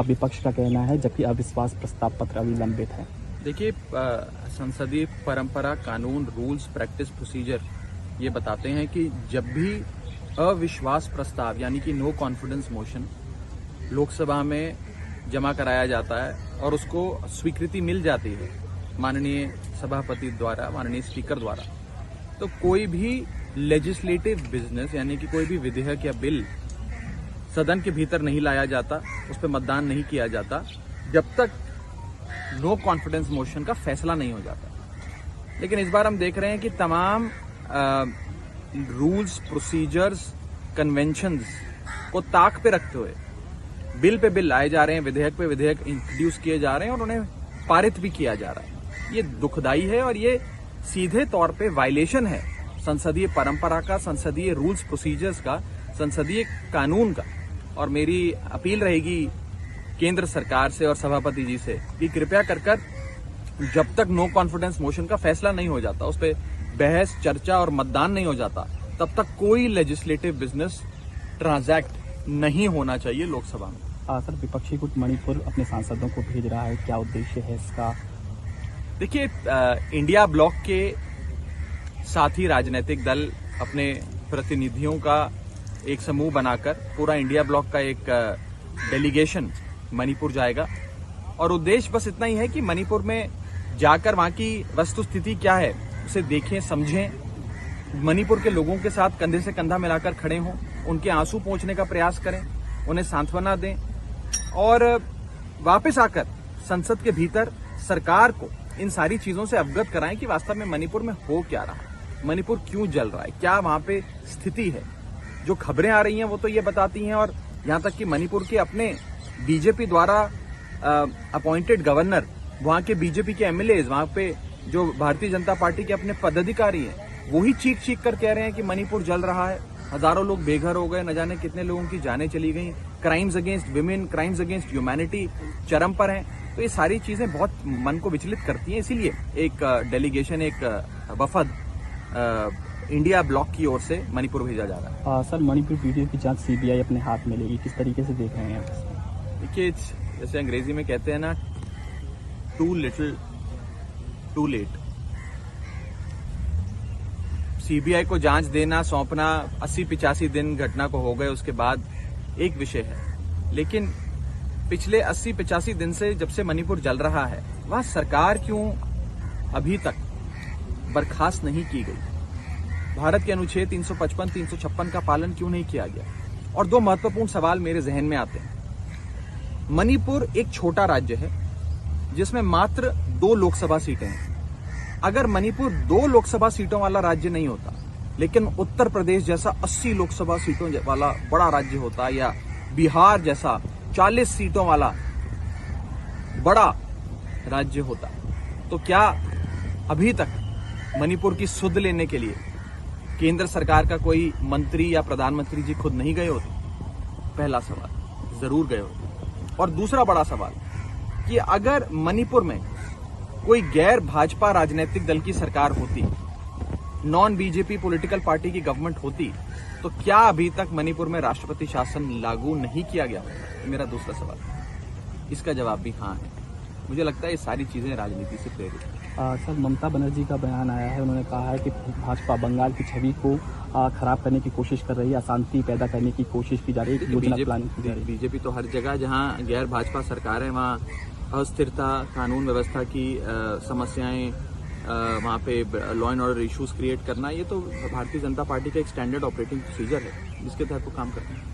विपक्ष का कहना है, जबकि अविश्वास प्रस्ताव पत्र अभी लंबित है। देखिए, संसदीय परंपरा, कानून, रूल्स, प्रैक्टिस, प्रोसीजर ये बताते हैं कि जब भी अविश्वास प्रस्ताव यानी कि नो कॉन्फिडेंस मोशन लोकसभा में जमा कराया जाता है और उसको स्वीकृति मिल जाती है माननीय सभापति द्वारा, माननीय स्पीकर द्वारा, तो कोई भी लेजिस्लेटिव बिजनेस यानी कि कोई भी विधेयक या बिल सदन के भीतर नहीं लाया जाता, उस पर मतदान नहीं किया जाता जब तक नो कॉन्फिडेंस मोशन का फैसला नहीं हो जाता। लेकिन इस बार हम देख रहे हैं कि तमाम रूल्स, प्रोसीजर्स, कन्वेंशंस को ताक पे रखते हुए बिल पे बिल लाए जा रहे हैं, विधेयक पे विधेयक इंट्रोड्यूस किए जा रहे हैं और उन्हें पारित भी किया जा रहा है। ये दुखदाई है और ये सीधे तौर पे वायलेशन है संसदीय परंपरा का, संसदीय रूल्स प्रोसीजर्स का, संसदीय कानून का। और मेरी अपील रहेगी केंद्र सरकार से और सभापति जी से कि कृपया कर जब तक नो कॉन्फिडेंस मोशन का फैसला नहीं हो जाता, उस पर बहस, चर्चा और मतदान नहीं हो जाता, तब तक कोई लेजिस्लेटिव बिजनेस ट्रांजैक्ट नहीं होना चाहिए लोकसभा में। सर, विपक्षी गुट मणिपुर अपने सांसदों को भेज रहा है, क्या उद्देश्य है इसका? देखिए, इंडिया ब्लॉक के साथी राजनीतिक दल अपने प्रतिनिधियों का एक समूह बनाकर पूरा इंडिया ब्लॉक का एक डेलीगेशन मणिपुर जाएगा और उद्देश्य बस इतना ही है कि मणिपुर में जाकर वहां की वस्तुस्थिति क्या है उसे देखें, समझें, मणिपुर के लोगों के साथ कंधे से कंधा मिलाकर खड़े हों, उनके आंसू पोंछने का प्रयास करें, उन्हें सांत्वना दें और वापस आकर संसद के भीतर सरकार को इन सारी चीजों से अवगत कराएं कि वास्तव में मणिपुर में हो क्या रहा है, मणिपुर क्यों जल रहा है, क्या वहां पे स्थिति है। जो खबरें आ रही हैं वो तो ये बताती हैं और यहां तक कि मणिपुर के अपने बीजेपी द्वारा अपॉइंटेड गवर्नर, वहां के बीजेपी के एमएलएज, वहां पे जो भारतीय जनता पार्टी के अपने पदाधिकारी हैं, वो ही चीख कर कह रहे हैं कि मणिपुर जल रहा है, हजारों लोग बेघर हो गए, न जाने कितने लोगों की जानें चली गई, crimes against women, crimes against humanity चरम पर हैं। तो ये सारी चीजें बहुत मन को विचलित करती हैं, इसीलिए एक डेलीगेशन, एक वफद इंडिया ब्लॉक की ओर से मणिपुर भेजा जा रहा है। सर, मणिपुर वीडियो की जांच सीबीआई अपने हाथ में लेगी, किस तरीके से देख रहे हैं? देखिए, जैसे अंग्रेजी में कहते हैं ना, too little too late. CBI को जांच देना, सौंपना 80-85 दिन घटना को हो गए उसके बाद एक विषय है, लेकिन पिछले 80-85 दिन से जब से मणिपुर जल रहा है, वहां सरकार क्यों अभी तक बर्खास्त नहीं की गई? भारत के अनुच्छेद 355, 356 का पालन क्यों नहीं किया गया? और दो महत्वपूर्ण सवाल मेरे जहन में आते हैं। मणिपुर एक छोटा राज्य है जिसमें मात्र 2 लोकसभा सीटें हैं। अगर मणिपुर 2 लोकसभा सीटों वाला राज्य नहीं होता, लेकिन उत्तर प्रदेश जैसा 80 लोकसभा सीटों वाला बड़ा राज्य होता, या बिहार जैसा 40 सीटों वाला बड़ा राज्य होता, तो क्या अभी तक मणिपुर की सुध लेने के लिए केंद्र सरकार का कोई मंत्री या प्रधानमंत्री जी खुद नहीं गए होते? पहला सवाल, जरूर गए होते। और दूसरा बड़ा सवाल कि अगर मणिपुर में कोई गैर भाजपा राजनीतिक दल की सरकार होती, नॉन बीजेपी पॉलिटिकल पार्टी की गवर्नमेंट होती, तो क्या अभी तक मणिपुर में राष्ट्रपति शासन लागू नहीं किया गया? मेरा दूसरा सवाल, इसका जवाब भी हाँ है। मुझे लगता है ये सारी चीजें राजनीति से प्रेरित हैं। सर, ममता बनर्जी का बयान आया है, उन्होंने कहा है कि भाजपा बंगाल की छवि को खराब करने की कोशिश कर रही है, अशांति पैदा करने की कोशिश की जा रही है। बीजेपी तो हर जगह जहां गैर भाजपा सरकार है वहां अस्थिरता, कानून व्यवस्था की समस्याएं, वहां पे law and order issues create करना, ये तो भारतीय जनता पार्टी का एक स्टैंडर्ड ऑपरेटिंग प्रोसीजर है जिसके तहत वो काम करते हैं।